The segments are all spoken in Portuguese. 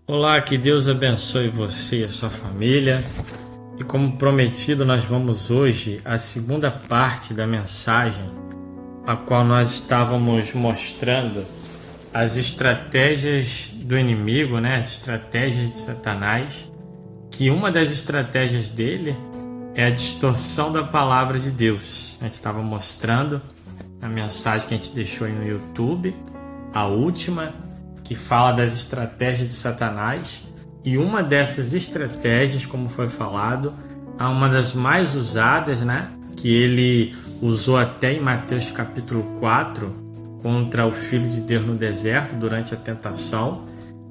Olá, que Deus abençoe você e a sua família. E como prometido, nós vamos hoje à segunda parte da mensagem, a qual nós estávamos mostrando as estratégias do inimigo, as estratégias de Satanás, que uma das estratégias dele é a distorção da palavra de Deus. A gente estava mostrando a mensagem que a gente deixou aí no YouTube, a última, que fala das estratégias de Satanás, e uma dessas estratégias, como foi falado, é uma das mais usadas, que ele usou até em Mateus capítulo 4, contra o Filho de Deus no deserto, durante a tentação,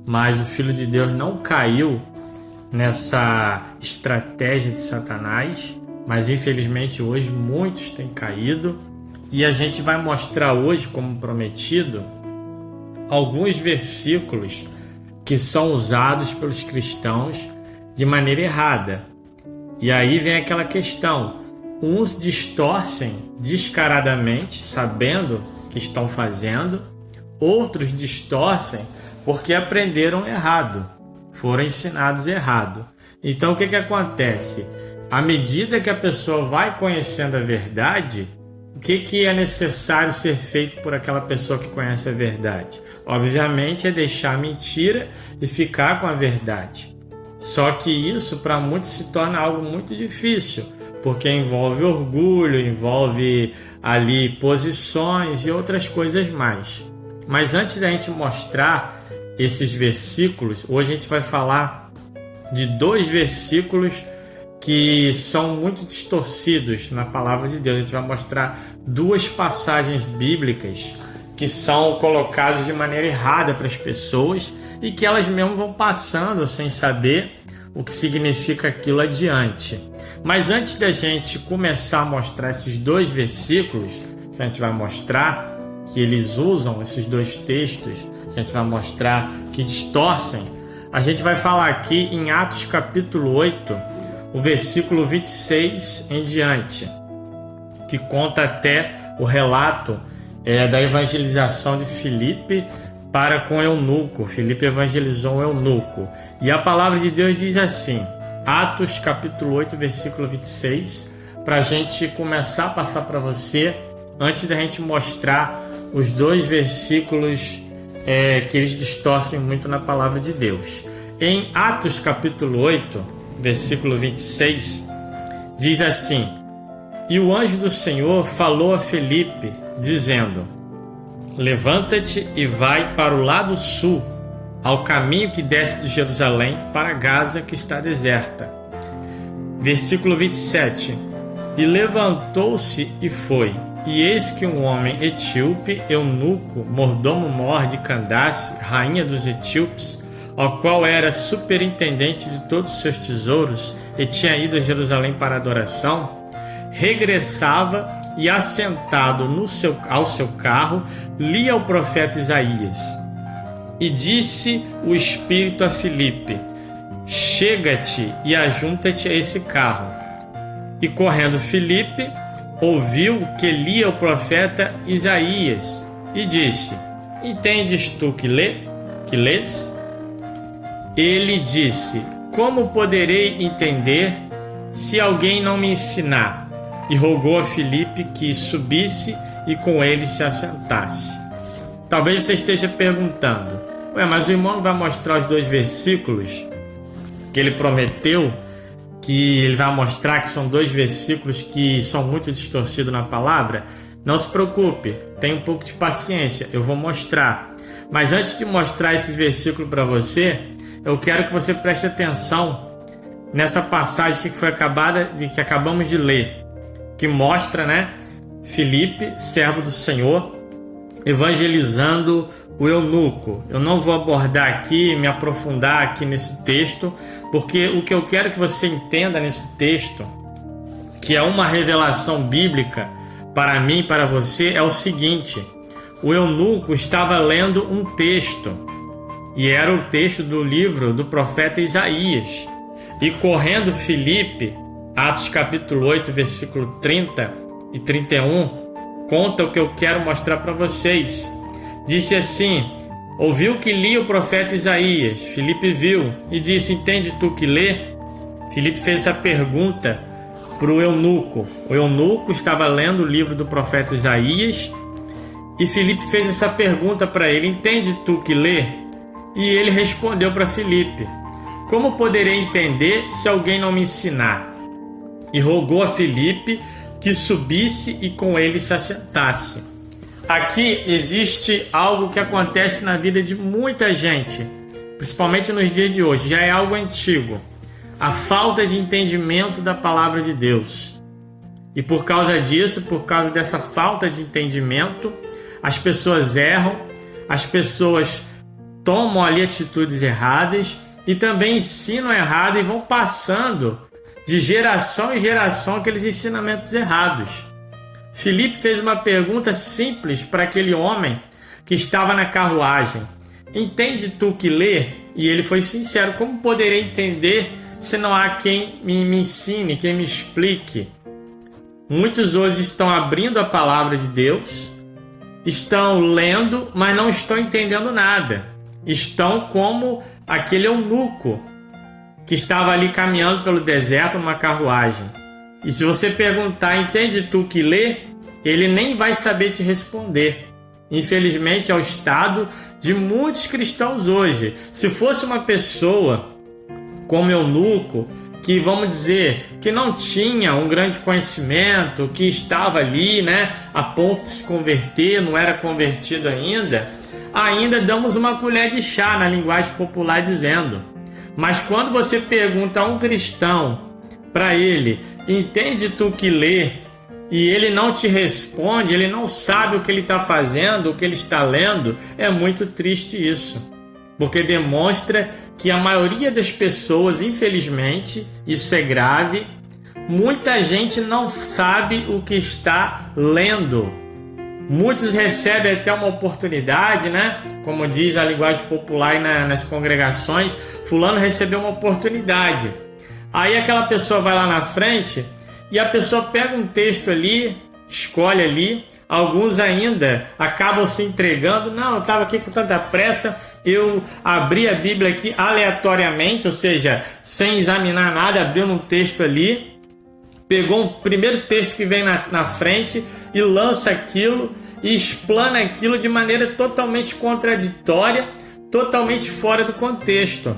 mas o Filho de Deus não caiu nessa estratégia de Satanás, mas infelizmente hoje muitos têm caído, e a gente vai mostrar hoje, como prometido, alguns versículos que são usados pelos cristãos de maneira errada. E aí vem aquela questão: uns distorcem descaradamente, sabendo que estão fazendo, outros distorcem porque aprenderam errado, foram ensinados errado. Então o que acontece? À medida que a pessoa vai conhecendo a verdade, o que é necessário ser feito por aquela pessoa que conhece a verdade? Obviamente é deixar a mentira e ficar com a verdade. Só que isso para muitos se torna algo muito difícil, porque envolve orgulho, envolve ali posições e outras coisas mais. Mas antes da gente mostrar esses versículos, hoje a gente vai falar de dois versículos que são muito distorcidos na palavra de Deus. A gente vai mostrar duas passagens bíblicas que são colocadas de maneira errada para as pessoas e que elas mesmo vão passando sem saber o que significa aquilo adiante. Mas antes da gente começar a mostrar esses dois versículos, que a gente vai mostrar que eles usam esses dois textos, a gente vai mostrar que distorcem, a gente vai falar aqui em Atos capítulo 8, o versículo 26 em diante, que conta até o relato da evangelização de Filipe para com Eunuco. Filipe evangelizou um eunuco. E a palavra de Deus diz assim, Atos capítulo 8, versículo 26, para a gente começar a passar para você, antes da gente mostrar os dois versículos que eles distorcem muito na palavra de Deus. Em Atos capítulo 8, versículo 26, diz assim: E o anjo do Senhor falou a Filipe, dizendo: Levanta-te e vai para o lado sul, ao caminho que desce de Jerusalém para Gaza, que está deserta. Versículo 27. E levantou-se e foi. E eis que um homem etíope, eunuco, mordomo-mor de Candace, rainha dos etíopes, ao qual era superintendente de todos os seus tesouros e tinha ido a Jerusalém para adoração, regressava e, assentado ao seu carro, lia o profeta Isaías. E disse o Espírito a Filipe: Chega-te e ajunta-te a esse carro. E correndo Filipe, ouviu que lia o profeta Isaías e disse: Entendes tu que lês? Ele disse: Como poderei entender se alguém não me ensinar? E rogou a Filipe que subisse e com ele se assentasse. Talvez você esteja perguntando: mas o irmão não vai mostrar os dois versículos que ele prometeu, que ele vai mostrar que são dois versículos que são muito distorcidos na palavra? Não se preocupe, tenha um pouco de paciência, eu vou mostrar. Mas antes de mostrar esses versículos para você, eu quero que você preste atenção nessa passagem que acabamos de ler, que mostra, Filipe, servo do Senhor, evangelizando o eunuco. Eu não vou abordar aqui, me aprofundar aqui nesse texto, porque o que eu quero que você entenda nesse texto, que é uma revelação bíblica para mim e para você, é o seguinte: o eunuco estava lendo um texto, e era o texto do livro do profeta Isaías. E correndo Filipe, Atos capítulo 8, versículo 30 e 31, conta o que eu quero mostrar para vocês. Disse assim: ouviu que lia o profeta Isaías. Filipe viu e disse: entende tu que lê? Filipe fez essa pergunta para o eunuco. O eunuco estava lendo o livro do profeta Isaías e Filipe fez essa pergunta para ele: entende tu que lê? E ele respondeu para Filipe: como poderei entender se alguém não me ensinar? E rogou a Filipe que subisse e com ele se assentasse. Aqui existe algo que acontece na vida de muita gente, principalmente nos dias de hoje, já é algo antigo. A falta de entendimento da palavra de Deus. E por causa disso, por causa dessa falta de entendimento, as pessoas erram, as pessoas tomam ali atitudes erradas e também ensinam errado e vão passando de geração em geração aqueles ensinamentos errados. Filipe fez uma pergunta simples para aquele homem que estava na carruagem: entende tu que lê? E ele foi sincero: como poderei entender se não há quem me ensine, quem me explique? Muitos hoje estão abrindo a palavra de Deus, estão lendo, mas não estão entendendo nada. Estão como aquele eunuco que estava ali caminhando pelo deserto numa carruagem. E se você perguntar: entende tu que lê? Ele nem vai saber te responder. Infelizmente é o estado de muitos cristãos hoje. Se fosse uma pessoa como eunuco, que vamos dizer que não tinha um grande conhecimento, que estava ali, a ponto de se converter, não era convertido ainda damos uma colher de chá, na linguagem popular dizendo. Mas quando você pergunta a um cristão, para ele: entende tu que lê? E ele não te responde, ele não sabe o que ele está fazendo, o que ele está lendo, é muito triste isso. Porque demonstra que a maioria das pessoas, infelizmente, isso é grave, muita gente não sabe o que está lendo. Muitos recebem até uma oportunidade, como diz a linguagem popular nas congregações: fulano recebeu uma oportunidade. Aí aquela pessoa vai lá na frente e a pessoa pega um texto ali, escolhe ali. Alguns ainda acabam se entregando: não, eu estava aqui com tanta pressa, eu abri a Bíblia aqui aleatoriamente, ou seja, sem examinar nada, abriu um texto ali, pegou o primeiro texto que vem na frente e lança aquilo e explana aquilo de maneira totalmente contraditória, totalmente fora do contexto.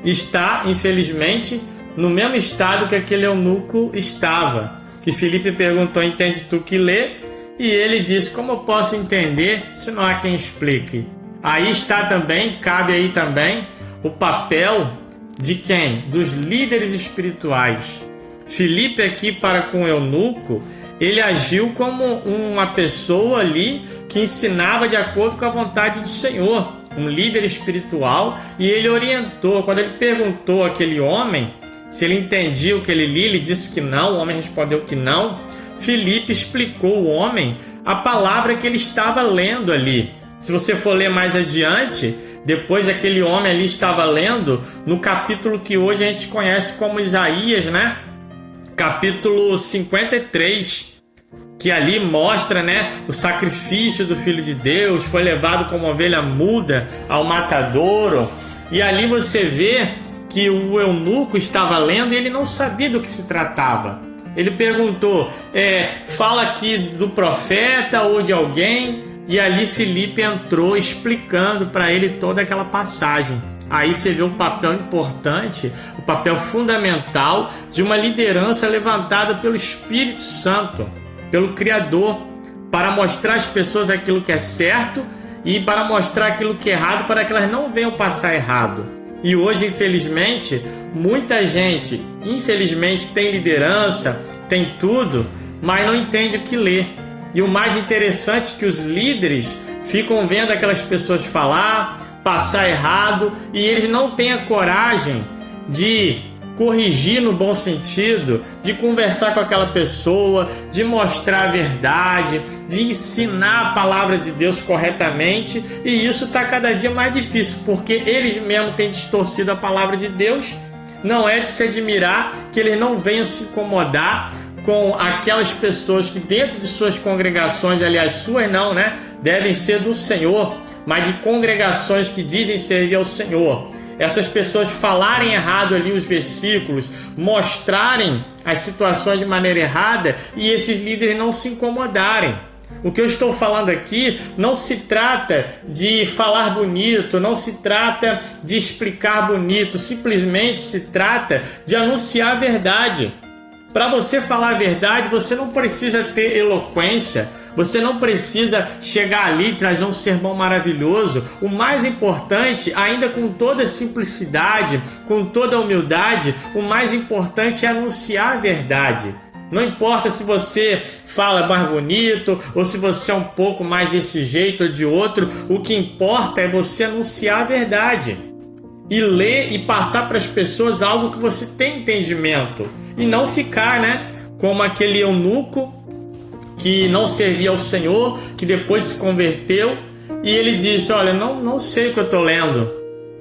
Está, infelizmente, no mesmo estado que aquele eunuco estava, que Filipe perguntou: entende tu que lê? E ele disse: como eu posso entender se não há quem explique? Aí está também, cabe aí também o papel de quem? Dos líderes espirituais. Filipe aqui para com o eunuco, ele agiu como uma pessoa ali que ensinava de acordo com a vontade do Senhor, um líder espiritual, e ele orientou. Quando ele perguntou àquele homem se ele entendia o que ele lia, ele disse que não, o homem respondeu que não. Filipe explicou ao homem a palavra que ele estava lendo ali. Se você for ler mais adiante, depois aquele homem ali estava lendo no capítulo que hoje a gente conhece como Isaías, capítulo 53, que ali mostra, o sacrifício do Filho de Deus, foi levado como ovelha muda ao matadouro. E ali você vê que o eunuco estava lendo e ele não sabia do que se tratava. Ele perguntou: fala aqui do profeta ou de alguém? E ali Filipe entrou explicando para ele toda aquela passagem. Aí você vê o papel importante, o papel fundamental de uma liderança levantada pelo Espírito Santo, pelo Criador, para mostrar às pessoas aquilo que é certo e para mostrar aquilo que é errado, para que elas não venham passar errado. E hoje, infelizmente, muita gente, tem liderança, tem tudo, mas não entende o que lê. E o mais interessante é que os líderes ficam vendo aquelas pessoas falar, passar errado, e eles não têm a coragem de corrigir no bom sentido, de conversar com aquela pessoa, de mostrar a verdade, de ensinar a palavra de Deus corretamente. E isso está cada dia mais difícil, porque eles mesmos têm distorcido a palavra de Deus. Não é de se admirar que eles não venham se incomodar com aquelas pessoas que dentro de suas congregações, aliás suas não, devem ser do Senhor, mas de congregações que dizem servir ao Senhor. Essas pessoas falarem errado ali os versículos, mostrarem as situações de maneira errada e esses líderes não se incomodarem. O que eu estou falando aqui não se trata de falar bonito, não se trata de explicar bonito, simplesmente se trata de anunciar a verdade. Para você falar a verdade, você não precisa ter eloquência, você não precisa chegar ali e trazer um sermão maravilhoso. O mais importante, ainda com toda a simplicidade, com toda a humildade, o mais importante é anunciar a verdade. Não importa se você fala mais bonito ou se você é um pouco mais desse jeito ou de outro, o que importa é você anunciar a verdade e ler e passar para as pessoas algo que você tem entendimento e não ficar, como aquele eunuco que não servia ao Senhor, que depois se converteu e ele disse: olha, não sei o que eu estou lendo.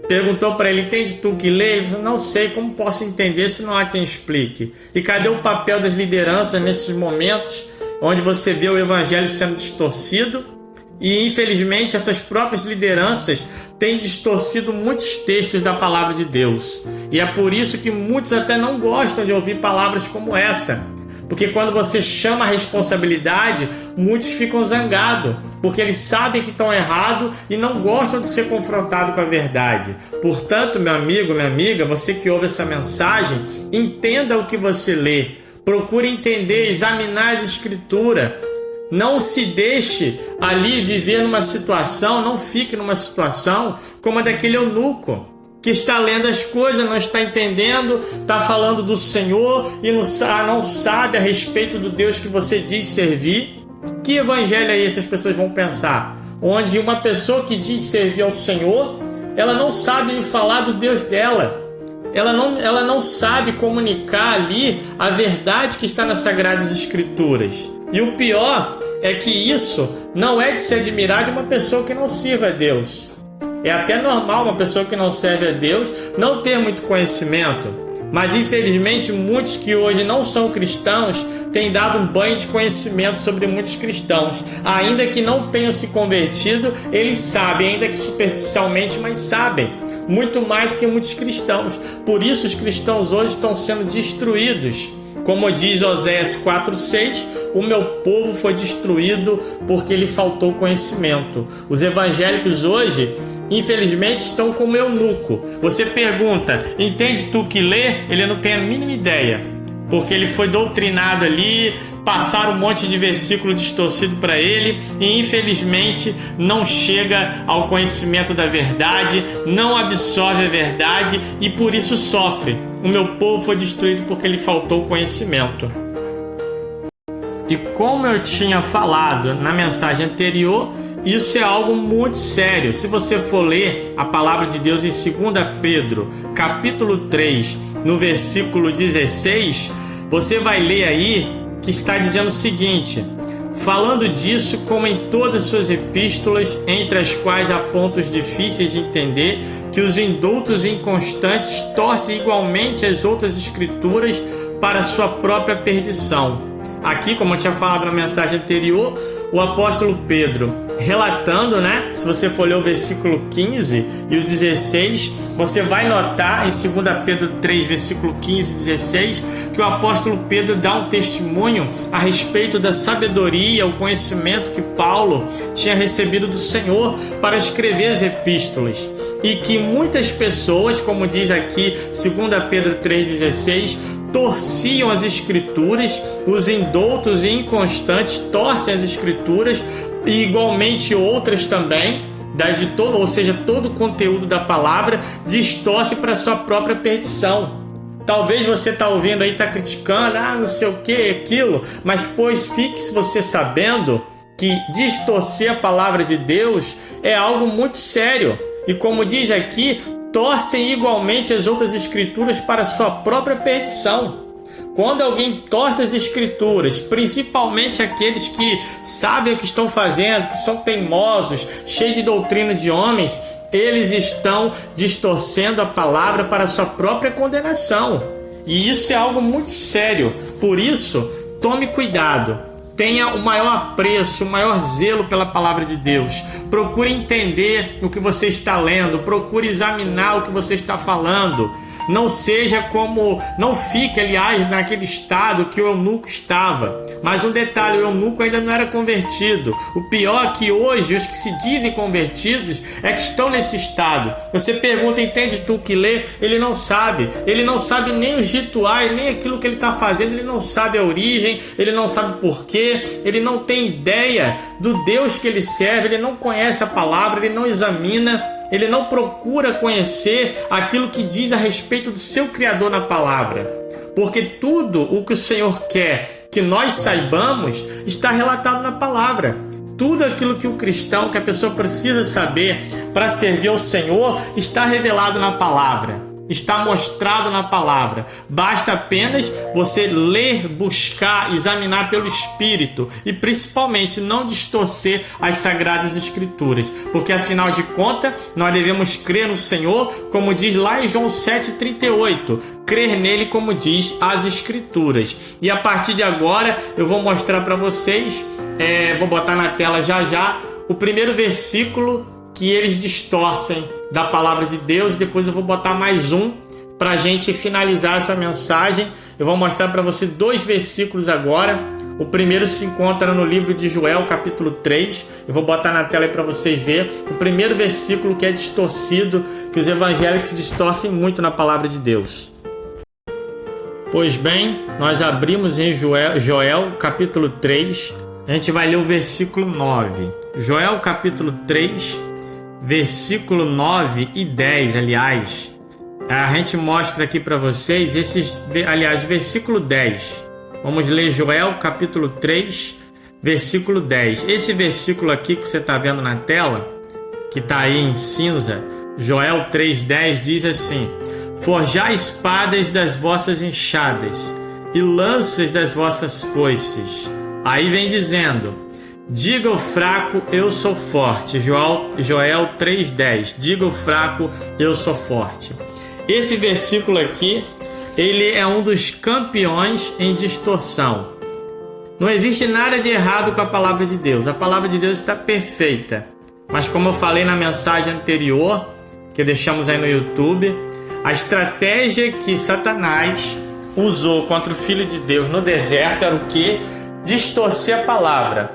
Perguntou para ele: entende tu que lê? Ele falou: não sei, como posso entender se não há quem explique? E cadê o papel das lideranças nesses momentos onde você vê o evangelho sendo distorcido? E infelizmente essas próprias lideranças têm distorcido muitos textos da palavra de Deus. E é por isso que muitos até não gostam de ouvir palavras como essa. Porque quando você chama a responsabilidade, muitos ficam zangados, porque eles sabem que estão errados e não gostam de ser confrontados com a verdade. Portanto, meu amigo, minha amiga, você que ouve essa mensagem, entenda o que você lê. Procure entender, examinar as escrituras. Não se deixe ali viver numa situação, não fique numa situação como a daquele eunuco, que está lendo as coisas, não está entendendo, está falando do Senhor e não sabe a respeito do Deus que você diz servir. Que evangelho é esse? As pessoas vão pensar. Onde uma pessoa que diz servir ao Senhor, ela não sabe lhe falar do Deus dela. Ela não sabe comunicar ali a verdade que está nas Sagradas Escrituras. E o pior é que isso não é de se admirar de uma pessoa que não sirva a Deus. É até normal uma pessoa que não serve a Deus não ter muito conhecimento. Mas infelizmente muitos que hoje não são cristãos têm dado um banho de conhecimento sobre muitos cristãos. Ainda que não tenham se convertido, eles sabem, ainda que superficialmente, mas sabem. Muito mais do que muitos cristãos. Por isso os cristãos hoje estão sendo destruídos. Como diz Oséias 4:6, o meu povo foi destruído porque lhe faltou conhecimento. Os evangélicos hoje, infelizmente, estão como eunuco. Você pergunta: entende tu que lê? Ele não tem a mínima ideia, porque ele foi doutrinado ali, passaram um monte de versículo distorcido para ele e infelizmente não chega ao conhecimento da verdade, não absorve a verdade e por isso sofre. O meu povo foi destruído porque lhe faltou conhecimento. E como eu tinha falado na mensagem anterior, isso é algo muito sério. Se você for ler a palavra de Deus em 2 Pedro, capítulo 3, no versículo 16, você vai ler aí que está dizendo o seguinte: falando disso, como em todas suas epístolas, entre as quais há pontos difíceis de entender, que os indultos e inconstantes torcem igualmente as outras escrituras para sua própria perdição. Aqui, como eu tinha falado na mensagem anterior, o apóstolo Pedro relatando, se você for ler o versículo 15 e o 16, você vai notar em 2 Pedro 3, versículo 15 e 16, que o apóstolo Pedro dá um testemunho a respeito da sabedoria, o conhecimento que Paulo tinha recebido do Senhor para escrever as epístolas. E que muitas pessoas, como diz aqui 2 Pedro 3,16, torciam as escrituras, os indoutos e inconstantes torcem as escrituras e igualmente outras também, ou seja, todo o conteúdo da palavra distorce para sua própria perdição. Talvez você está ouvindo aí, está criticando, não sei o que, aquilo, mas fique você sabendo que distorcer a palavra de Deus é algo muito sério. E como diz aqui, torcem igualmente as outras escrituras para a sua própria perdição. Quando alguém torce as escrituras, principalmente aqueles que sabem o que estão fazendo, que são teimosos, cheios de doutrina de homens, eles estão distorcendo a palavra para a sua própria condenação. E isso é algo muito sério. Por isso, tome cuidado. tenha o maior apreço, o maior zelo pela palavra de Deus. Procure entender o que você está lendo, procure examinar o que você está falando. Não fique, aliás, naquele estado que o eunuco estava. Mas um detalhe, o eunuco ainda não era convertido. O pior é que hoje, os que se dizem convertidos é que estão nesse estado. Você pergunta, entende tu que lê? Ele não sabe. Ele não sabe nem os rituais, nem aquilo que ele está fazendo. Ele não sabe a origem, ele não sabe porquê. Ele não tem ideia do Deus que ele serve. Ele não conhece a palavra, ele não examina. Ele não procura conhecer aquilo que diz a respeito do seu Criador na palavra. Porque tudo o que o Senhor quer que nós saibamos está relatado na palavra. Tudo aquilo que o cristão, que a pessoa precisa saber para servir ao Senhor, está revelado na palavra. Está mostrado na palavra. Basta apenas você ler, buscar, examinar pelo Espírito e principalmente não distorcer as Sagradas Escrituras, porque afinal de contas nós devemos crer no Senhor, como diz lá em João 7,38, crer nele como diz as Escrituras. E a partir de agora eu vou mostrar para vocês, vou botar na tela já o primeiro versículo que eles distorcem da palavra de Deus. Depois eu vou botar mais um para a gente finalizar essa mensagem. Eu vou mostrar para você 2 versículos agora. O primeiro se encontra no livro de Joel, capítulo 3. Eu vou botar na tela aí para vocês verem. O primeiro versículo que é distorcido, que os evangélicos distorcem muito na palavra de Deus. Pois bem, nós abrimos em Joel, capítulo 3. A gente vai ler o versículo 9. Joel, capítulo 3, versículo 9 e 10, aliás. A gente mostra aqui para vocês versículo 10. Vamos ler Joel, capítulo 3, versículo 10. Esse versículo aqui que você está vendo na tela, que está aí em cinza, Joel 3,10, diz assim: forjai espadas das vossas enxadas e lanças das vossas foices. Aí vem dizendo: diga ao fraco, eu sou forte. Joel 3,10. Diga ao fraco, eu sou forte. Esse versículo aqui, ele é um dos campeões em distorção. Não existe nada de errado com a palavra de Deus. A palavra de Deus está perfeita. Mas como eu falei na mensagem anterior, que deixamos aí no YouTube, a estratégia que Satanás usou contra o Filho de Deus no deserto era o quê? Distorcer a palavra.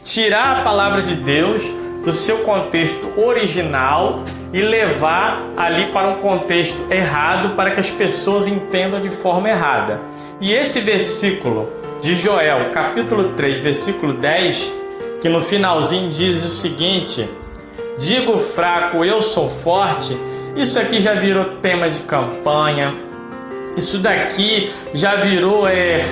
Tirar a palavra de Deus do seu contexto original e levar ali para um contexto errado, para que as pessoas entendam de forma errada. E esse versículo de Joel, capítulo 3, versículo 10, que no finalzinho diz o seguinte: digo fraco, eu sou forte. Isso aqui já virou tema de campanha. Isso daqui já virou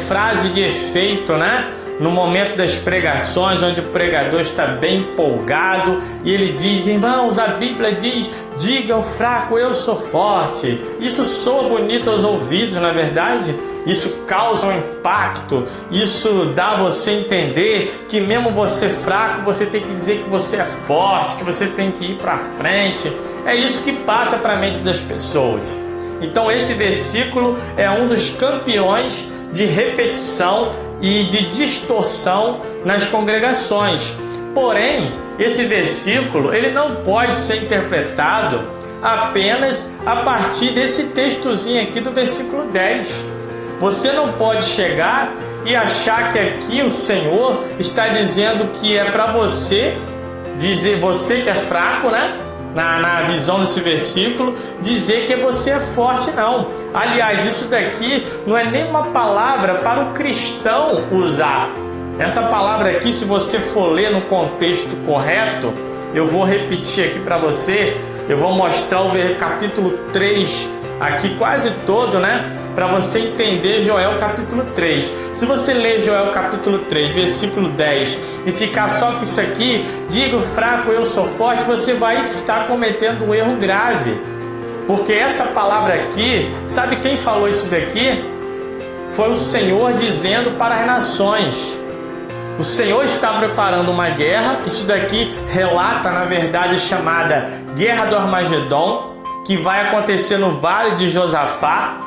frase de efeito, né? No momento das pregações, onde o pregador está bem empolgado e ele diz: irmãos, a Bíblia diz, diga ao fraco, eu sou forte. Isso soa bonito aos ouvidos, não é verdade? Isso causa um impacto, isso dá a você entender que mesmo você fraco, você tem que dizer que você é forte, que você tem que ir para frente. É isso que passa para a mente das pessoas. Então esse versículo é um dos campeões de repetição e de distorção nas congregações. Porém, esse versículo ele não pode ser interpretado apenas a partir desse textozinho aqui do versículo 10. Você não pode chegar e achar que aqui o Senhor está dizendo que é para você, dizer você que é fraco, né? Na visão desse versículo, dizer que você é forte, não. Aliás, isso daqui não é nem uma palavra para o cristão usar. Essa palavra aqui, se você for ler no contexto correto, eu vou repetir aqui para você, eu vou mostrar o capítulo 3 aqui quase todo, né? Para você entender Joel capítulo 3. Se você ler Joel capítulo 3, versículo 10 e ficar só com isso aqui, digo fraco, eu sou forte, você vai estar cometendo um erro grave. Porque essa palavra aqui, sabe quem falou isso daqui? Foi o Senhor dizendo para as nações. O Senhor está preparando uma guerra. Isso daqui relata, na verdade, chamada Guerra do Armagedon, que vai acontecer no Vale de Josafá,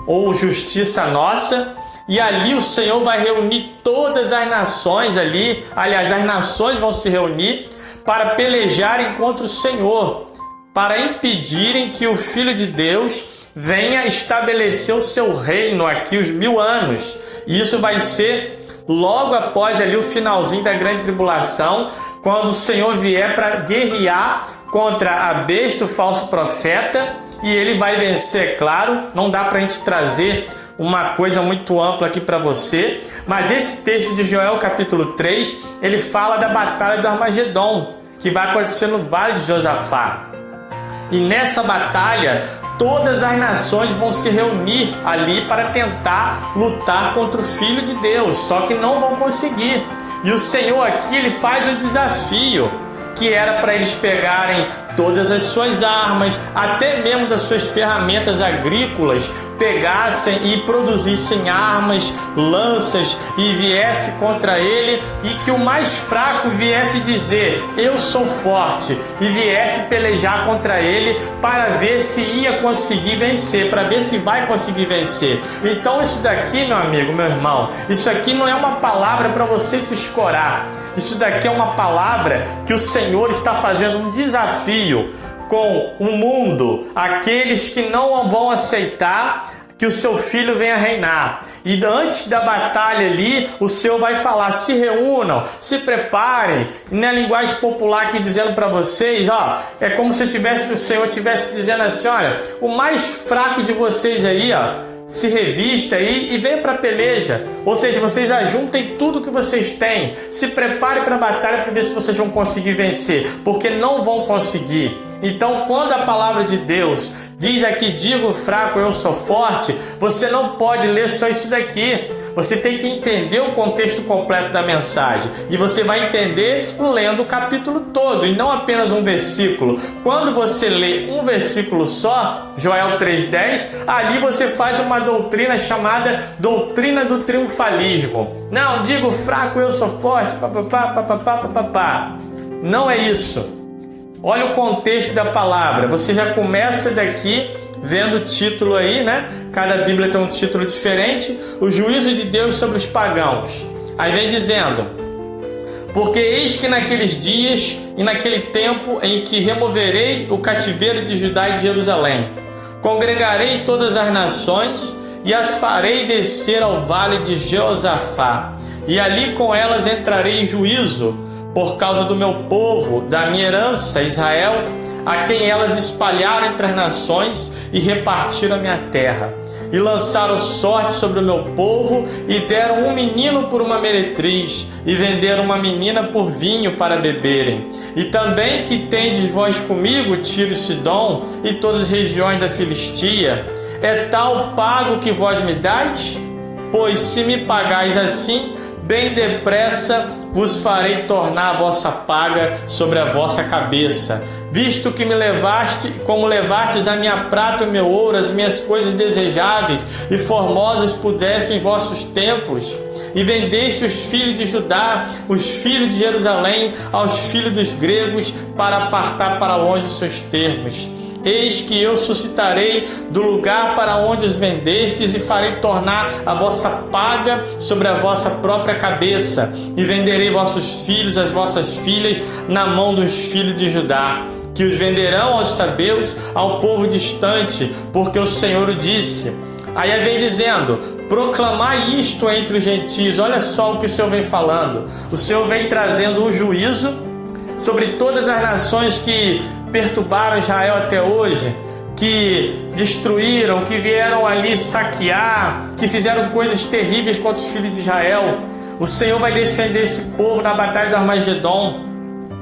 ou Justiça Nossa. e ali o Senhor vai reunir todas as nações ali, aliás, as nações vão se reunir para pelejarem contra o Senhor, para impedirem que o Filho de Deus venha estabelecer o seu reino aqui, os 1000 anos. E isso vai ser logo após ali o finalzinho da grande tribulação, quando o Senhor vier para guerrear contra a besta, o falso profeta, e ele vai vencer, é claro. Não dá para a gente trazer uma coisa muito ampla aqui para você, mas esse texto de Joel capítulo 3, ele fala da batalha do Armagedon, que vai acontecer no Vale de Josafá. E nessa batalha, todas as nações vão se reunir ali para tentar lutar contra o Filho de Deus, só que não vão conseguir. E o Senhor aqui, ele faz um desafio, que era para eles pegarem todas as suas armas, até mesmo das suas ferramentas agrícolas, pegassem e produzissem armas, lanças, e viesse contra ele, e que o mais fraco viesse dizer: eu sou forte, e viesse pelejar contra ele para ver se ia conseguir vencer, para ver se vai conseguir vencer. Então isso daqui, meu amigo, meu irmão, isso aqui não é uma palavra para você se escorar. Isso daqui é uma palavra que o Senhor está fazendo um desafio com o mundo, aqueles que não vão aceitar que o seu filho venha reinar. E antes da batalha ali, o Senhor vai falar: se reúnam, se preparem. E na linguagem popular aqui dizendo para vocês, ó, é como se o Senhor estivesse dizendo assim: olha, o mais fraco de vocês aí, ó, se revista aí e venha para a peleja. Ou seja, vocês ajuntem tudo que vocês têm, se preparem para a batalha para ver se vocês vão conseguir vencer, porque não vão conseguir. Então, quando a palavra de Deus diz aqui: digo fraco, eu sou forte, você não pode ler só isso daqui. Você tem que entender o contexto completo da mensagem. E você vai entender lendo o capítulo todo, e não apenas um versículo. Quando você lê um versículo só, Joel 3,10, ali você faz uma doutrina chamada doutrina do triunfalismo. Não, digo fraco, eu sou forte, papapá. Não é isso. Olha o contexto da palavra. Você já começa daqui vendo o título aí, né? Cada Bíblia tem um título diferente. O juízo de Deus sobre os pagãos. Aí vem dizendo: porque eis que naqueles dias e naquele tempo em que removerei o cativeiro de Judá e de Jerusalém, congregarei todas as nações e as farei descer ao vale de Josafá, e ali com elas entrarei em juízo por causa do meu povo, da minha herança, Israel, a quem elas espalharam entre as nações e repartiram a minha terra. E lançaram sorte sobre o meu povo, e deram um menino por uma meretriz, e venderam uma menina por vinho para beberem. E também que tendes vós comigo, Tiro e Sidom, e todas as regiões da Filistia, é tal o pago que vós me dais? Pois se me pagais assim, bem depressa vos farei tornar a vossa paga sobre a vossa cabeça, visto que me levaste, como levastes a minha prata e o meu ouro, as minhas coisas desejáveis e formosas pudessem em vossos templos, e vendeste os filhos de Judá, os filhos de Jerusalém, aos filhos dos gregos, para apartar para longe os seus termos. Eis que eu suscitarei do lugar para onde os vendestes, e farei tornar a vossa paga sobre a vossa própria cabeça, e venderei vossos filhos, as vossas filhas, na mão dos filhos de Judá, que os venderão aos sabeus, ao povo distante, porque o Senhor o disse. Aí vem dizendo: proclamai isto entre os gentios. Olha só o que o Senhor vem falando. O Senhor vem trazendo o juízo sobre todas as nações que perturbaram Israel até hoje, que destruíram, que vieram ali saquear, que fizeram coisas terríveis contra os filhos de Israel. O Senhor vai defender esse povo na batalha do Armagedon.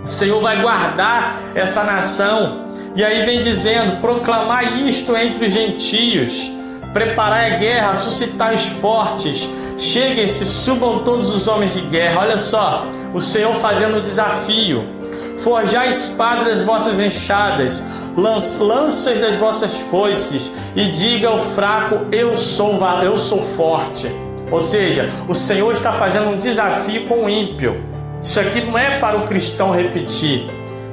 O Senhor vai guardar essa nação. E aí vem dizendo: proclamai isto entre os gentios, preparai a guerra, suscitai os fortes, cheguem-se, subam todos os homens de guerra. Olha só, o Senhor fazendo o desafio: forjai a espada das vossas enxadas, lanças das vossas foices, e diga ao fraco: eu sou forte. Ou seja, o Senhor está fazendo um desafio com o ímpio. Isso aqui não é para o cristão repetir,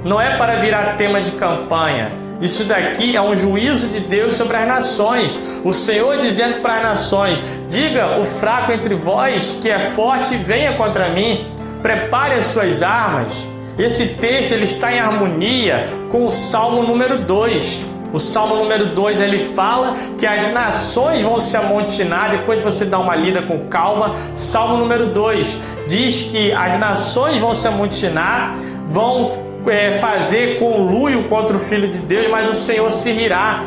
não é para virar tema de campanha, Isso daqui é um juízo de Deus sobre as nações. O Senhor dizendo para as nações: diga o fraco entre vós que é forte, venha contra mim. Prepare as suas armas. Esse texto ele está em harmonia com o Salmo número 2. O Salmo número 2 ele fala que as nações vão se amontoar. Depois você dá uma lida com calma. Salmo número 2 diz que as nações vão se amontoar, vão fazer conluio contra o Filho de Deus, mas o Senhor se rirá.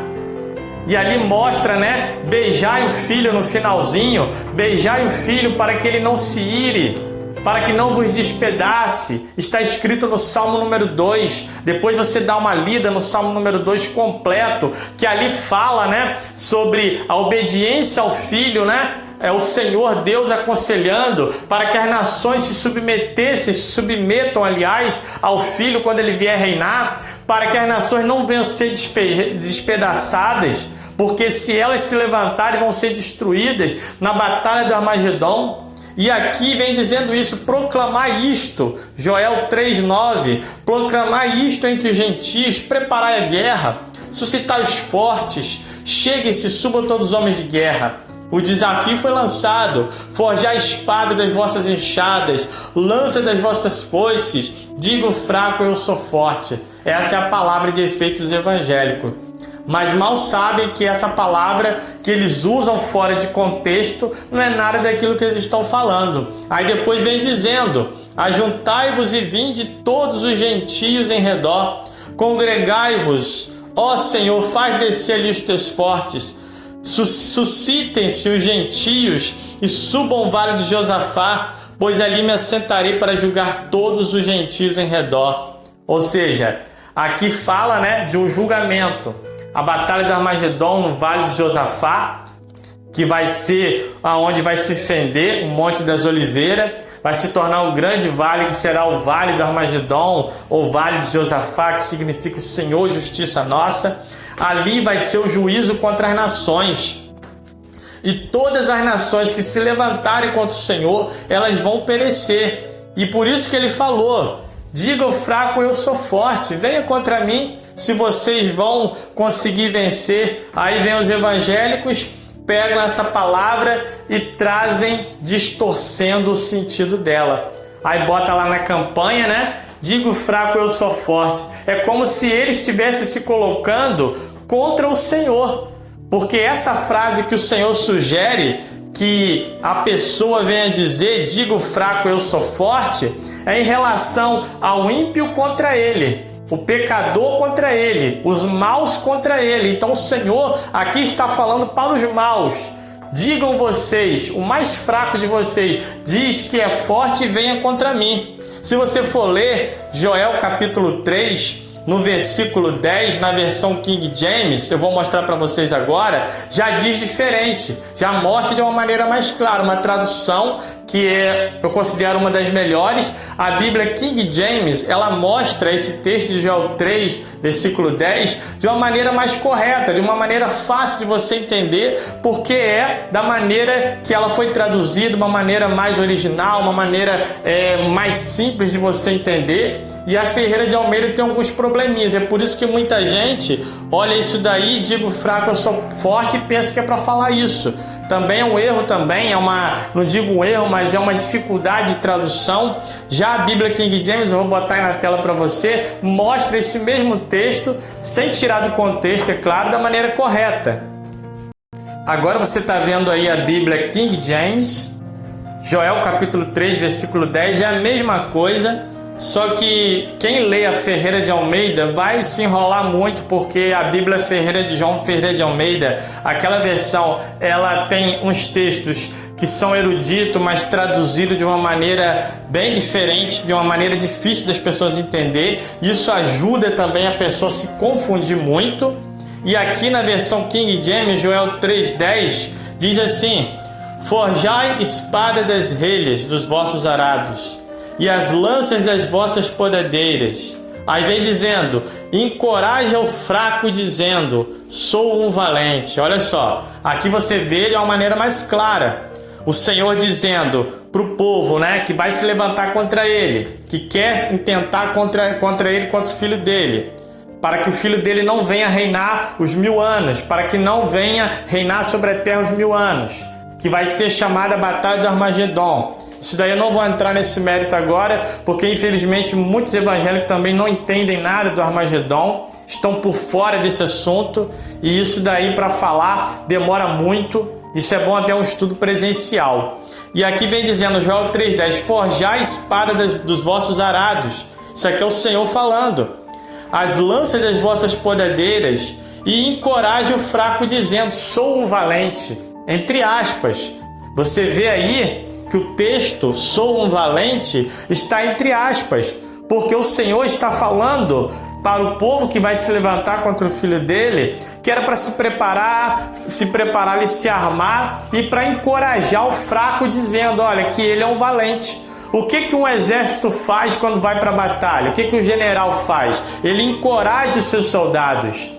E ali mostra, né? Beijai o filho no finalzinho. Beijai o filho para que ele não se ire, para que não vos despedace. Está escrito no Salmo número 2. Depois você dá uma lida no Salmo número 2 completo, que ali fala, né, sobre a obediência ao filho, né? É o Senhor Deus aconselhando para que as nações se submetam, aliás, ao Filho quando ele vier reinar, para que as nações não venham ser despedaçadas, porque se elas se levantarem vão ser destruídas na batalha do Armagedon. E aqui vem dizendo isso: proclamar isto, Joel 3,9, proclamar isto entre os gentios, preparai a guerra, suscitai os fortes, cheguem-se, subam todos os homens de guerra. O desafio foi lançado: forjar a espada das vossas enxadas, lança das vossas foices, diga o fraco, eu sou forte. Essa é a palavra de efeito dos evangélicos. Mas mal sabem que essa palavra que eles usam fora de contexto não é nada daquilo que eles estão falando. Aí depois vem dizendo: ajuntai-vos e vinde todos os gentios em redor, congregai-vos, ó Senhor, faz descer ali os teus fortes. Suscitem-se os gentios e subam o vale de Josafá, pois ali me assentarei para julgar todos os gentios em redor. Ou seja, aqui fala, né, de um julgamento. A batalha do Armagedon no vale de Josafá, que vai ser aonde vai se fender o Monte das Oliveiras, vai se tornar um grande vale, que será o Vale do Armagedon, ou Vale de Josafá, que significa Senhor, justiça nossa. Ali vai ser o juízo contra as nações. E todas as nações que se levantarem contra o Senhor, elas vão perecer. E por isso que ele falou: diga ao fraco, eu sou forte, venha contra mim, se vocês vão conseguir vencer. Aí vem os evangélicos, pegam essa palavra e trazem distorcendo o sentido dela. Aí bota lá na campanha, né? Diga o fraco, eu sou forte. É como se eles estivessem se colocando contra o Senhor. Porque essa frase que o Senhor sugere que a pessoa venha dizer, diga o fraco, eu sou forte, é em relação ao ímpio contra ele, o pecador contra ele, os maus contra ele. Então o Senhor aqui está falando para os maus. Digam vocês, o mais fraco de vocês diz que é forte e venha contra mim. Se você for ler Joel capítulo 3, no versículo 10, na versão King James, eu vou mostrar para vocês agora, já diz diferente, já mostra de uma maneira mais clara, uma tradução que eu considero uma das melhores. A Bíblia King James, ela mostra esse texto de Joel 3, versículo 10, de uma maneira mais correta, de uma maneira fácil de você entender, porque é da maneira que ela foi traduzida, uma maneira mais original, uma maneira mais simples de você entender. E a Ferreira de Almeida tem alguns probleminhas, é por isso que muita gente olha isso daí, digo fraco, eu sou forte, e pensa que é para falar isso. Também é um erro, não digo um erro, mas é uma dificuldade de tradução. Já a Bíblia King James, eu vou botar aí na tela para você, mostra esse mesmo texto, sem tirar do contexto, é claro, da maneira correta. Agora você está vendo aí a Bíblia King James, Joel capítulo 3, versículo 10, é a mesma coisa. Só que quem lê a Ferreira de Almeida vai se enrolar muito, porque a Bíblia Ferreira de João Ferreira de Almeida, aquela versão, ela tem uns textos que são eruditos, mas traduzidos de uma maneira bem diferente, de uma maneira difícil das pessoas entender. Isso ajuda também a pessoa a se confundir muito. E aqui na versão King James, Joel 3,10, diz assim: forjai espada das relhas dos vossos arados, e as lanças das vossas podadeiras. Aí vem dizendo: encoraja o fraco, dizendo, sou um valente. Olha só, aqui você vê de uma maneira mais clara o Senhor dizendo para o povo, né, que vai se levantar contra ele, que quer intentar contra ele, contra o filho dele: para que o filho dele não venha reinar os 1000 anos, para que não venha reinar sobre a terra os 1000 anos, que vai ser chamada a Batalha do Armagedon. Isso daí eu não vou entrar nesse mérito agora, porque infelizmente muitos evangélicos também não entendem nada do Armagedon, estão por fora desse assunto, e isso daí para falar demora muito. Isso é bom até um estudo presencial. E aqui vem dizendo, Joel 3,10, forjai a espada dos vossos arados. Isso aqui é o Senhor falando. As lanças das vossas podadeiras, e encoraje o fraco dizendo, sou um valente. Entre aspas. Você vê aí que o texto, sou um valente, está entre aspas. Porque o Senhor está falando para o povo que vai se levantar contra o filho dele, que era para se preparar e se armar, e para encorajar o fraco dizendo, olha, que ele é um valente. O que um exército faz quando vai para a batalha? O que o general faz? Ele encoraja os seus soldados.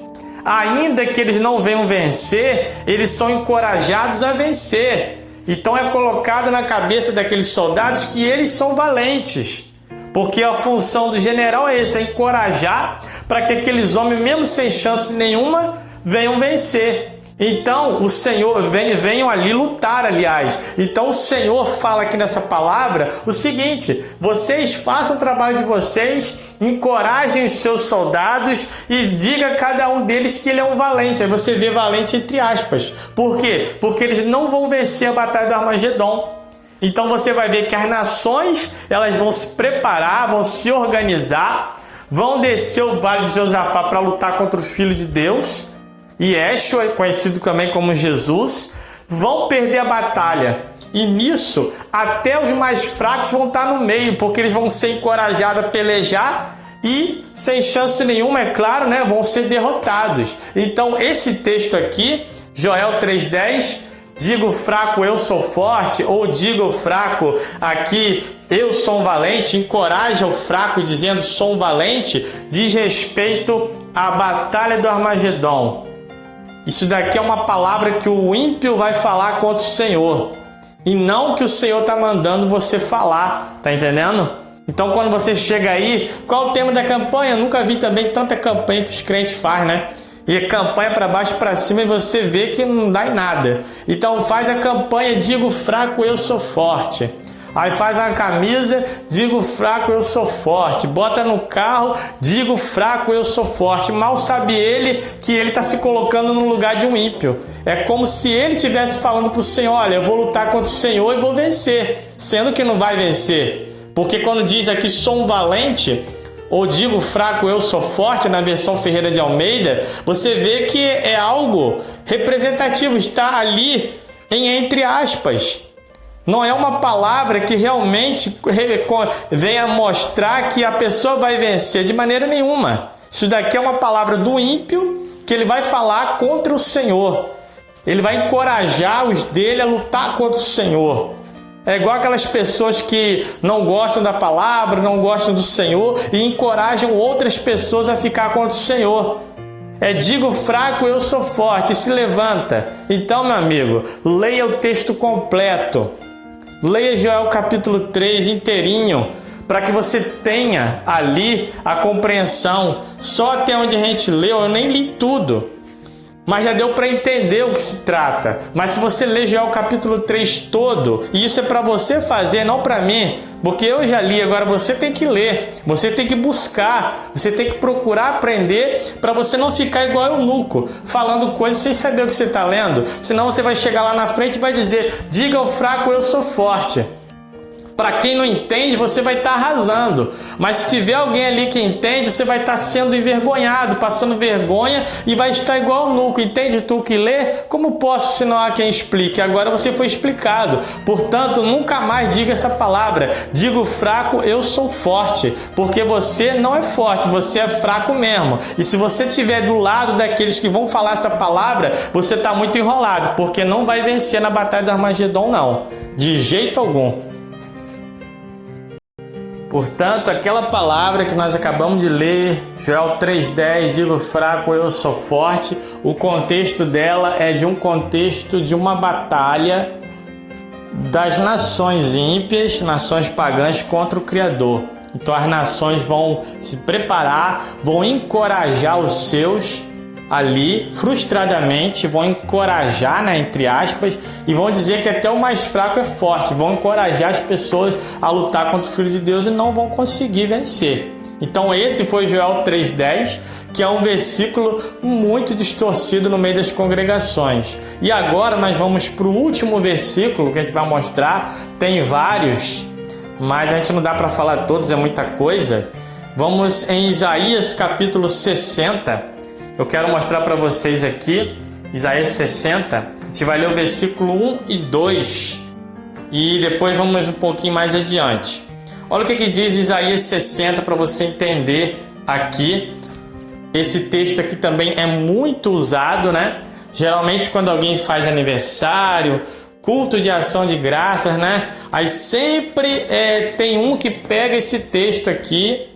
Ainda que eles não venham vencer, eles são encorajados a vencer. Então é colocado na cabeça daqueles soldados que eles são valentes. Porque a função do general é essa, é encorajar para que aqueles homens, mesmo sem chance nenhuma, venham vencer. Então, o Senhor, venham ali lutar, aliás. Então, o Senhor fala aqui nessa palavra o seguinte, vocês façam o trabalho de vocês, encorajem os seus soldados e diga a cada um deles que ele é um valente. Aí você vê valente entre aspas. Por quê? Porque eles não vão vencer a batalha do Armagedon. Então você vai ver que as nações, elas vão se preparar, vão se organizar, vão descer o vale de Josafá para lutar contra o Filho de Deus, Yeshua, conhecido também como Jesus, vão perder a batalha. E nisso, até os mais fracos vão estar no meio, porque eles vão ser encorajados a pelejar e, sem chance nenhuma, é claro, né, vão ser derrotados. Então, esse texto aqui, Joel 3,10, digo fraco, eu sou forte, ou digo fraco aqui, eu sou um valente, encoraja o fraco dizendo sou um valente, diz respeito à batalha do Armagedon. Isso daqui é uma palavra que o ímpio vai falar contra o Senhor, e não que o Senhor está mandando você falar, tá entendendo? Então quando você chega aí, qual o tema da campanha? Eu nunca vi também tanta campanha que os crentes fazem, né? E a campanha para baixo para cima e você vê que não dá em nada. Então faz a campanha, digo fraco, eu sou forte. Aí faz uma camisa, digo fraco, eu sou forte. Bota no carro, digo fraco, eu sou forte. Mal sabe ele que ele está se colocando no lugar de um ímpio. É como se ele estivesse falando para o Senhor, olha, eu vou lutar contra o Senhor e vou vencer. Sendo que não vai vencer. Porque quando diz aqui, sou um valente, ou digo fraco, eu sou forte, na versão Ferreira de Almeida, você vê que é algo representativo, está ali em entre aspas. Não é uma palavra que realmente venha mostrar que a pessoa vai vencer de maneira nenhuma. Isso daqui é uma palavra do ímpio que ele vai falar contra o Senhor. Ele vai encorajar os dele a lutar contra o Senhor. É igual aquelas pessoas que não gostam da palavra, não gostam do Senhor e encorajam outras pessoas a ficar contra o Senhor. Digo fraco, eu sou forte, se levanta. Então, meu amigo, leia o texto completo. Leia Joel capítulo 3 inteirinho, para que você tenha ali a compreensão. Só até onde a gente leu, eu nem li tudo, mas já deu para entender o que se trata. Mas se você ler Joel capítulo 3 todo, e isso é para você fazer, não para mim, porque eu já li, agora você tem que ler, você tem que buscar, você tem que procurar aprender, para você não ficar igual eunuco, falando coisas sem saber o que você está lendo. Senão você vai chegar lá na frente e vai dizer, diga ao fraco, eu sou forte. Para quem não entende, você vai estar arrasando. Mas se tiver alguém ali que entende, você vai estar sendo envergonhado, passando vergonha e vai estar igual ao nuco. Entende tu que lê? Como posso se não há quem explique? Agora você foi explicado. Portanto, nunca mais diga essa palavra. Digo fraco, eu sou forte. Porque você não é forte, você é fraco mesmo. E se você estiver do lado daqueles que vão falar essa palavra, você está muito enrolado. Porque não vai vencer na batalha do Armagedon, não. De jeito algum. Portanto, aquela palavra que nós acabamos de ler, Joel 3,10, digo fraco, eu sou forte, o contexto dela é de um contexto de uma batalha das nações ímpias, nações pagãs contra o Criador. Então as nações vão se preparar, vão encorajar os seus ali, frustradamente, vão encorajar, né, entre aspas, e vão dizer que até o mais fraco é forte, vão encorajar as pessoas a lutar contra o Filho de Deus e não vão conseguir vencer. Então esse foi Joel 3,10, que é um versículo muito distorcido no meio das congregações. E agora nós vamos para o último versículo que a gente vai mostrar, tem vários, mas a gente não dá para falar todos, é muita coisa. Vamos em Isaías capítulo 60, eu quero mostrar para vocês aqui, Isaías 60, a gente vai ler o versículo 1 e 2 e depois vamos um pouquinho mais adiante. Olha o que diz Isaías 60 para você entender aqui. Esse texto aqui também é muito usado, né? Geralmente quando alguém faz aniversário, culto de ação de graças, né? Aí sempre tem um que pega esse texto aqui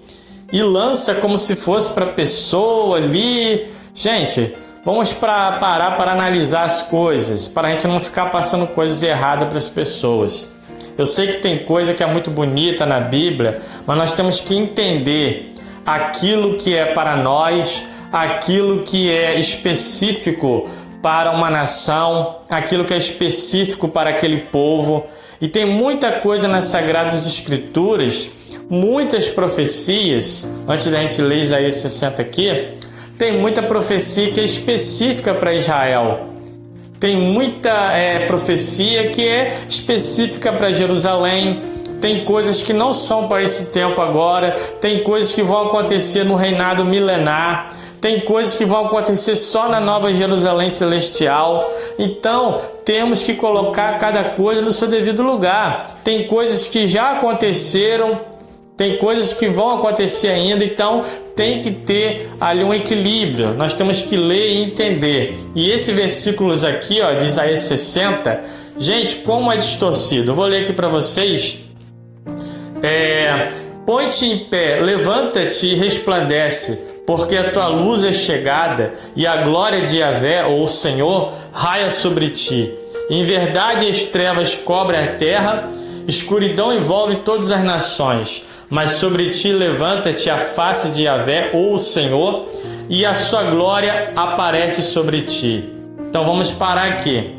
e lança como se fosse para a pessoa ali. Gente, vamos parar para analisar as coisas, para a gente não ficar passando coisas erradas para as pessoas. Eu sei que tem coisa que é muito bonita na Bíblia, mas nós temos que entender aquilo que é para nós, aquilo que é específico para uma nação, aquilo que é específico para aquele povo. E tem muita coisa nas Sagradas Escrituras, muitas profecias, antes da gente ler Isaías 60 aqui, tem muita profecia que é específica para Israel. Tem muita profecia que é específica para Jerusalém. Tem coisas que não são para esse tempo agora. Tem coisas que vão acontecer no reinado milenar. Tem coisas que vão acontecer só na Nova Jerusalém Celestial. Então, temos que colocar cada coisa no seu devido lugar. Tem coisas que já aconteceram, tem coisas que vão acontecer ainda, então tem que ter ali um equilíbrio. Nós temos que ler e entender. E esses versículos aqui, ó, de Isaías 60, gente, como é distorcido. Eu vou ler aqui para vocês. Põe-te em pé, levanta-te e resplandece, porque a tua luz é chegada e a glória de Yahvé, ou o Senhor, raia sobre ti. Em verdade as trevas cobrem a terra, escuridão envolve todas as nações. Mas sobre ti levanta-te a face de Yahvé, ou o Senhor, e a sua glória aparece sobre ti. Então vamos parar aqui.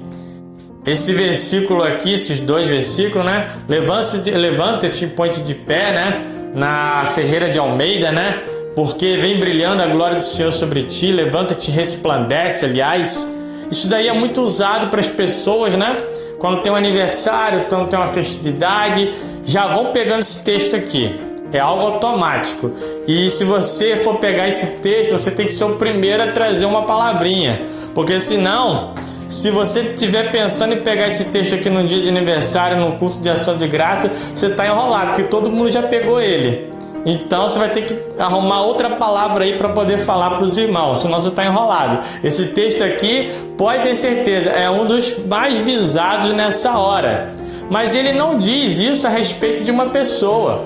Esse versículo aqui, esses dois versículos, né? Levanta-te e põe-te de pé, né? Na Ferreira de Almeida, né? Porque vem brilhando a glória do Senhor sobre ti, levanta-te e resplandece, aliás. Isso daí é muito usado para as pessoas, né? Quando tem um aniversário, quando tem uma festividade, já vão pegando esse texto aqui. É algo automático. E se você for pegar esse texto, você tem que ser o primeiro a trazer uma palavrinha. Porque senão, se você estiver pensando em pegar esse texto aqui num dia de aniversário, num culto de ação de graça, você está enrolado, porque todo mundo já pegou ele. Então você vai ter que arrumar outra palavra aí para poder falar para os irmãos, senão você está enrolado. Esse texto aqui, pode ter certeza, é um dos mais visados nessa hora. Mas ele não diz isso a respeito de uma pessoa,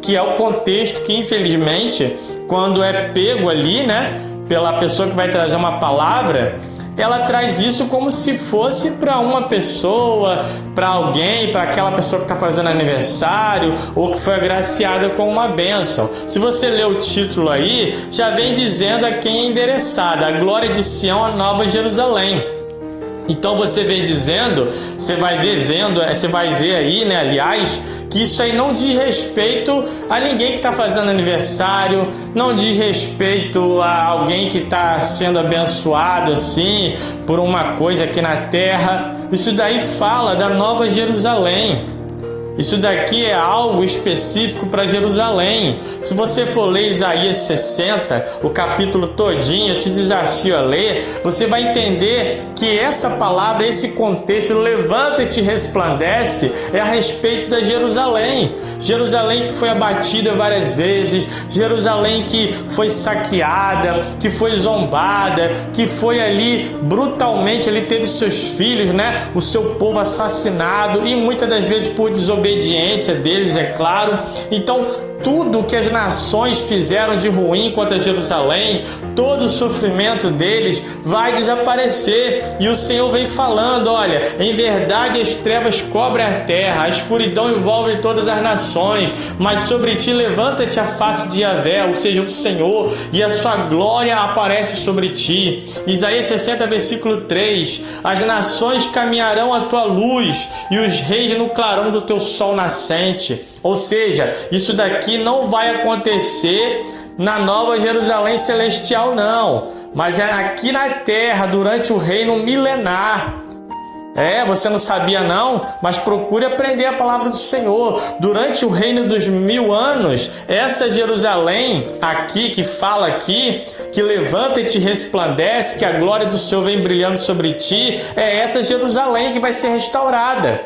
que é o contexto que, infelizmente, quando é pego ali, né, pela pessoa que vai trazer uma palavra, ela traz isso como se fosse para uma pessoa, para alguém, para aquela pessoa que está fazendo aniversário ou que foi agraciada com uma bênção. Se você ler o título aí, já vem dizendo a quem é endereçada: a glória de Sião, a Nova Jerusalém. Então você vem dizendo, você vai ver aí, né, aliás, que isso aí não diz respeito a ninguém que está fazendo aniversário, não diz respeito a alguém que está sendo abençoado assim por uma coisa aqui na terra. Isso daí fala da Nova Jerusalém. Isso daqui é algo específico para Jerusalém. Se você for ler Isaías 60, o capítulo todinho, eu te desafio a ler, você vai entender que essa palavra, esse contexto, levanta-te e resplandece, é a respeito da Jerusalém. Jerusalém que foi abatida várias vezes, Jerusalém que foi saqueada, que foi zombada, que foi ali brutalmente, ele teve seus filhos, né? O seu povo assassinado e muitas das vezes por desobediência deles, é claro. Então tudo que as nações fizeram de ruim contra Jerusalém, todo o sofrimento deles vai desaparecer. E o Senhor vem falando: olha, em verdade as trevas cobrem a terra, a escuridão envolve todas as nações, mas sobre ti levanta-te a face de Yahvé, ou seja, o Senhor, e a sua glória aparece sobre ti. Isaías 60, versículo 3: as nações caminharão à tua luz e os reis no clarão do teu sol nascente. Ou seja, isso daqui não vai acontecer na Nova Jerusalém Celestial, não, mas é aqui na terra, durante o reino milenar. Você não sabia não? Mas procure aprender a palavra do Senhor. Durante o reino dos 1000 anos, essa Jerusalém aqui, que fala aqui, que levanta e te resplandece, que a glória do Senhor vem brilhando sobre ti, é essa Jerusalém que vai ser restaurada.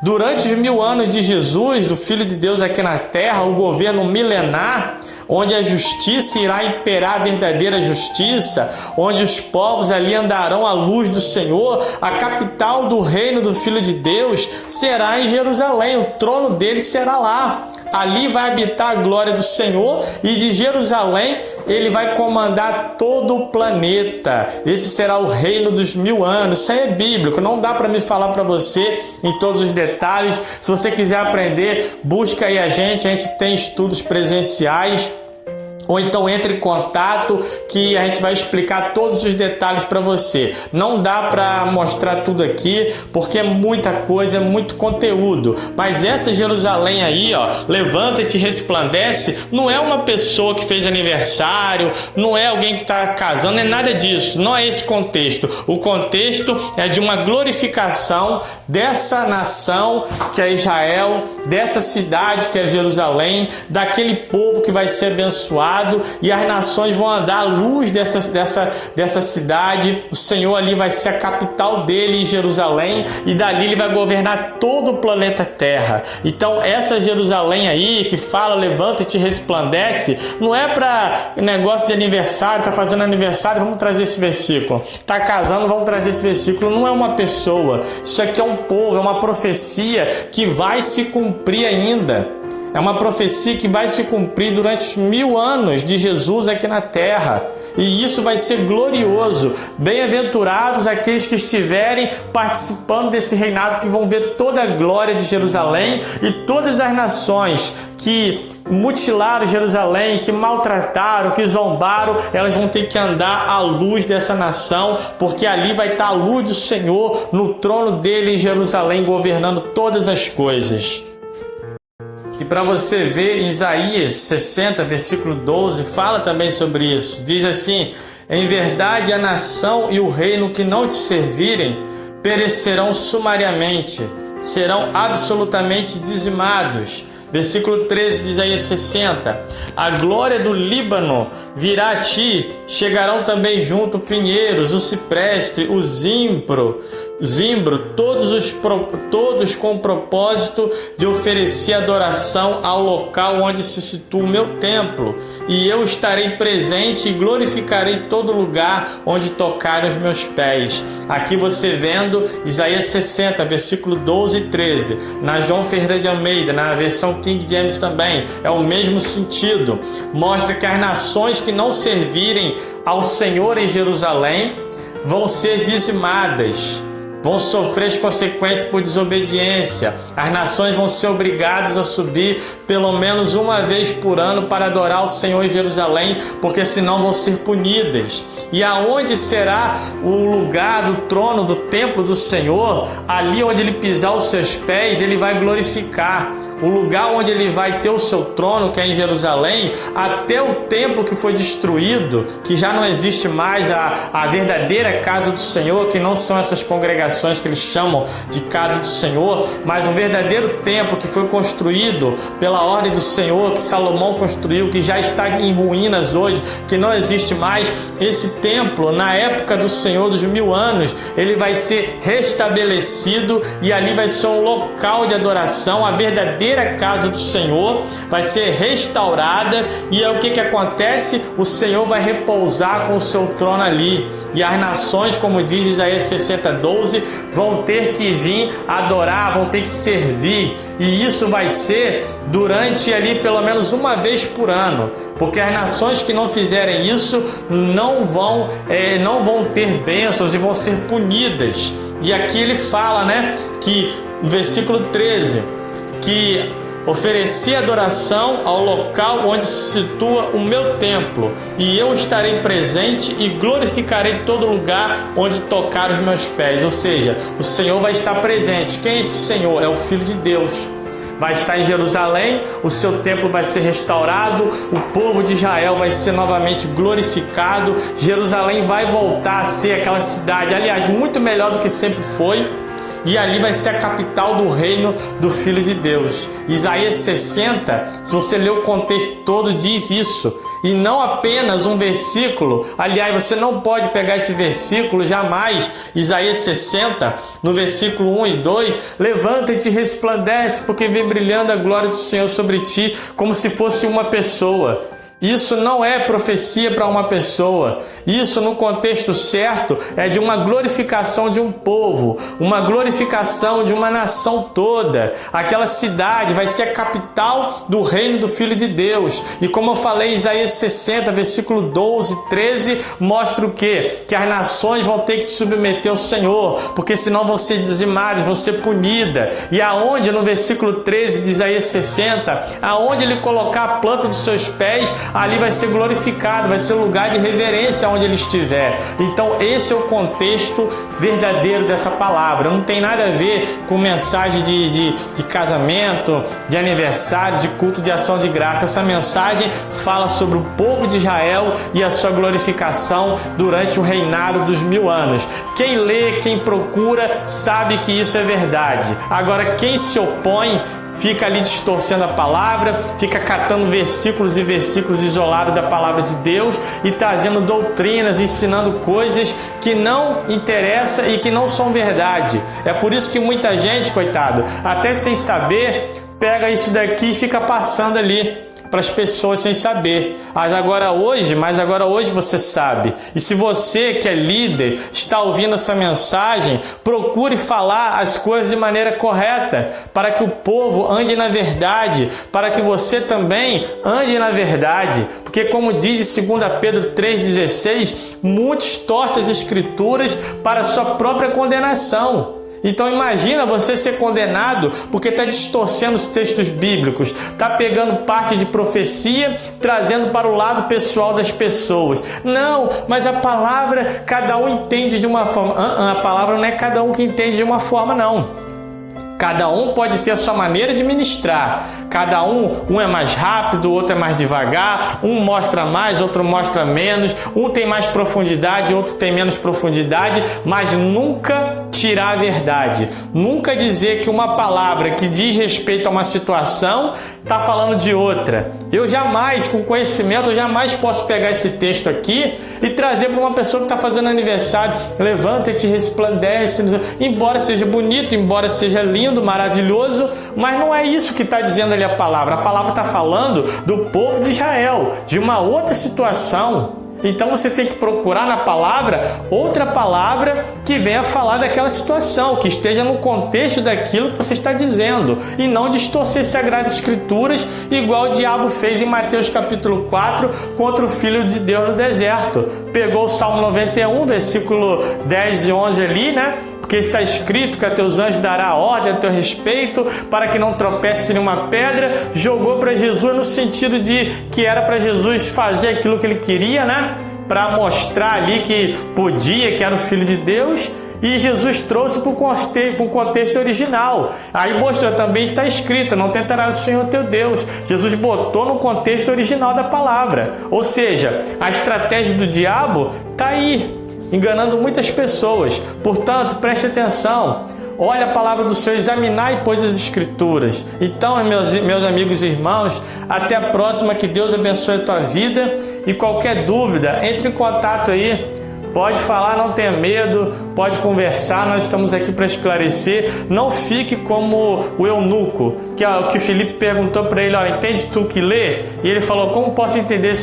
Durante os 1000 anos de Jesus, do Filho de Deus aqui na terra, o governo milenar, onde a justiça irá imperar, a verdadeira justiça, onde os povos ali andarão à luz do Senhor, a capital do reino do Filho de Deus será em Jerusalém, o trono dele será lá. Ali vai habitar a glória do Senhor, e de Jerusalém ele vai comandar todo o planeta. Esse será o reino dos 1000 anos. Isso aí é bíblico, não dá para me falar para você em todos os detalhes. Se você quiser aprender, busca aí a gente tem estudos presenciais, ou então entre em contato que a gente vai explicar todos os detalhes para você. Não dá para mostrar tudo aqui porque é muita coisa, é muito conteúdo. Mas essa Jerusalém aí, levanta e te resplandece, não é uma pessoa que fez aniversário, não é alguém que está casando, não é nada disso. Não é esse contexto. O contexto é de uma glorificação dessa nação que é Israel, dessa cidade que é Jerusalém, daquele povo que vai ser abençoado, e as nações vão andar à luz dessa cidade. O Senhor ali vai ser a capital dele em Jerusalém, e dali ele vai governar todo o planeta Terra. Então essa Jerusalém aí que fala levanta e te resplandece, não é para negócio de aniversário, tá fazendo aniversário, vamos trazer esse versículo, tá casando, vamos trazer esse versículo. Não é uma pessoa, isso aqui é um povo, é uma profecia que vai se cumprir ainda. É uma profecia que vai se cumprir durante os 1000 anos de Jesus aqui na terra. E isso vai ser glorioso. Bem-aventurados aqueles que estiverem participando desse reinado, que vão ver toda a glória de Jerusalém, e todas as nações que mutilaram Jerusalém, que maltrataram, que zombaram, elas vão ter que andar à luz dessa nação, porque ali vai estar a luz do Senhor no trono dele em Jerusalém, governando todas as coisas. E para você ver, Isaías 60, versículo 12, fala também sobre isso. Diz assim: em verdade a nação e o reino que não te servirem perecerão sumariamente, serão absolutamente dizimados. Versículo 13 de Isaías 60: a glória do Líbano virá a ti, chegarão também junto pinheiros, o cipreste, o zimbro, todos com o propósito de oferecer adoração ao local onde se situa o meu templo, e eu estarei presente e glorificarei todo lugar onde tocarem os meus pés. Aqui você vendo Isaías 60, versículo 12 e 13, na João Ferreira de Almeida, na versão King James também, é o mesmo sentido. Mostra que as nações que não servirem ao Senhor em Jerusalém vão ser dizimadas, vão sofrer as consequências por desobediência. As nações vão ser obrigadas a subir pelo menos uma vez por ano para adorar o Senhor em Jerusalém, porque senão vão ser punidas. E aonde será o lugar do trono do templo do Senhor? Ali onde ele pisar os seus pés, ele vai glorificar. O lugar onde ele vai ter o seu trono, que é em Jerusalém, até o templo que foi destruído, que já não existe mais a verdadeira casa do Senhor, que não são essas congregações que eles chamam de casa do Senhor, mas o verdadeiro templo que foi construído pela ordem do Senhor, que Salomão construiu, que já está em ruínas hoje, que não existe mais. Esse templo, na época do Senhor dos 1000 anos, ele vai ser restabelecido, e ali vai ser um local de adoração, a verdadeira ter a casa do Senhor, vai ser restaurada, e é o que acontece? O Senhor vai repousar com o seu trono ali, e as nações, como diz Isaías 60:12, vão ter que vir adorar, vão ter que servir, e isso vai ser durante ali pelo menos uma vez por ano, porque as nações que não fizerem isso não vão ter bênçãos e vão ser punidas. E aqui ele fala, que no versículo 13, que ofereci adoração ao local onde se situa o meu templo, e eu estarei presente e glorificarei todo lugar onde tocar os meus pés. Ou seja, o Senhor vai estar presente. Quem é esse Senhor? É o Filho de Deus. Vai estar em Jerusalém, o seu templo vai ser restaurado, o povo de Israel vai ser novamente glorificado, Jerusalém vai voltar a ser aquela cidade, aliás, muito melhor do que sempre foi, e ali vai ser a capital do reino do Filho de Deus. Isaías 60, se você ler o contexto todo, diz isso, e não apenas um versículo. Aliás, você não pode pegar esse versículo jamais. Isaías 60, no versículo 1 e 2, levanta-te e resplandece, porque vem brilhando a glória do Senhor sobre ti, como se fosse uma pessoa. Isso não é profecia para uma pessoa. Isso, no contexto certo, é de uma glorificação de um povo, uma glorificação de uma nação toda. Aquela cidade vai ser a capital do reino do Filho de Deus. E como eu falei, Isaías 60, versículo 12, 13, mostra o quê? Que as nações vão ter que se submeter ao Senhor, porque senão vão ser dizimadas, vão ser punidas. E aonde, no versículo 13 de Isaías 60, aonde ele colocar a planta dos seus pés, ali vai ser glorificado, vai ser o lugar de reverência onde ele estiver. Então esse é o contexto verdadeiro dessa palavra. Não tem nada a ver com mensagem de casamento, de aniversário, de culto de ação de graça. Essa mensagem fala sobre o povo de Israel e a sua glorificação durante o reinado dos 1000 anos. Quem lê, quem procura, sabe que isso é verdade. Agora, quem se opõe fica ali distorcendo a palavra, fica catando versículos e versículos isolados da palavra de Deus e trazendo doutrinas, ensinando coisas que não interessam e que não são verdade. É por isso que muita gente, coitado, até sem saber, pega isso daqui e fica passando ali para as pessoas sem saber. Mas agora hoje você sabe. E se você que é líder está ouvindo essa mensagem, procure falar as coisas de maneira correta, para que o povo ande na verdade, para que você também ande na verdade. Porque como diz 2 Pedro 3,16, muitos torcem as escrituras para a sua própria condenação. Então imagina você ser condenado porque está distorcendo os textos bíblicos, está pegando parte de profecia, trazendo para o lado pessoal das pessoas. Não, mas a palavra cada um entende de uma forma. A palavra não é cada um que entende de uma forma, não. Cada um pode ter a sua maneira de ministrar. Cada um é mais rápido, o outro é mais devagar. Um mostra mais, outro mostra menos. Um tem mais profundidade, outro tem menos profundidade. Mas nunca tirar a verdade. Nunca dizer que uma palavra que diz respeito a uma situação está falando de outra. Eu jamais, com conhecimento, eu jamais posso pegar esse texto aqui e trazer para uma pessoa que está fazendo aniversário. Levanta-te, resplandece. Embora seja bonito, embora seja lindo, maravilhoso, mas não é isso que está dizendo ali a palavra. A palavra está falando do povo de Israel, de uma outra situação. Então você tem que procurar na palavra outra palavra que venha falar daquela situação, que esteja no contexto daquilo que você está dizendo, e não distorcer Sagradas Escrituras igual o diabo fez em Mateus capítulo 4 contra o Filho de Deus no deserto. Pegou o Salmo 91, versículo 10 e 11 ali, Porque está escrito que a teus anjos dará ordem a teu respeito para que não tropece em nenhuma pedra. Jogou para Jesus no sentido de que era para Jesus fazer aquilo que ele queria, para mostrar ali que podia, que era o Filho de Deus. E Jesus trouxe para o contexto original. Aí mostrou também, está escrito, não tentarás o Senhor teu Deus. Jesus botou no contexto original da palavra. Ou seja, a estratégia do diabo está aí, enganando muitas pessoas. Portanto, preste atenção. Olha a palavra do Senhor, examinai, pois, as Escrituras. Então, meus amigos e irmãos, até a próxima, que Deus abençoe a tua vida. E qualquer dúvida, entre em contato aí Pode falar, não tenha medo, pode conversar, nós estamos aqui para esclarecer. Não fique como o eunuco, que Filipe perguntou para ele, olha, entende tu que lê? E ele falou, como posso entender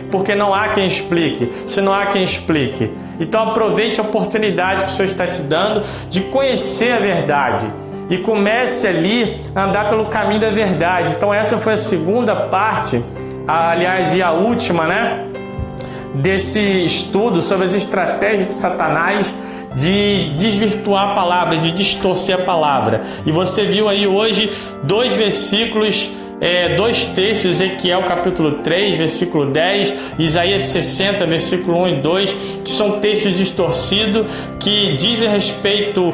porque não há quem explique, se não há quem explique? Então aproveite a oportunidade que o Senhor está te dando de conhecer a verdade e comece ali a andar pelo caminho da verdade. Então essa foi a segunda parte, aliás, e a última, né? Desse estudo sobre as estratégias de Satanás de desvirtuar a palavra, de distorcer a palavra. E você viu aí hoje dois versículos, dois textos, Ezequiel capítulo 3, versículo 10, Isaías 60, versículo 1 e 2, que são textos distorcidos, que dizem respeito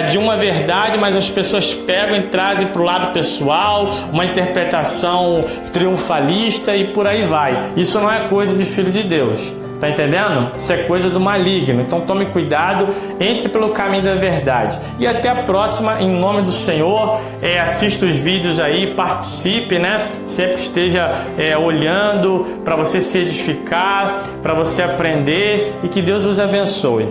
de uma verdade, mas as pessoas pegam e trazem para o lado pessoal, uma interpretação triunfalista e por aí vai. Isso não é coisa de filho de Deus, tá entendendo? Isso é coisa do maligno. Então tome cuidado, entre pelo caminho da verdade. E até a próxima, em nome do Senhor. Assista os vídeos aí, participe, né? Sempre esteja olhando para você se edificar, para você aprender, e que Deus vos abençoe.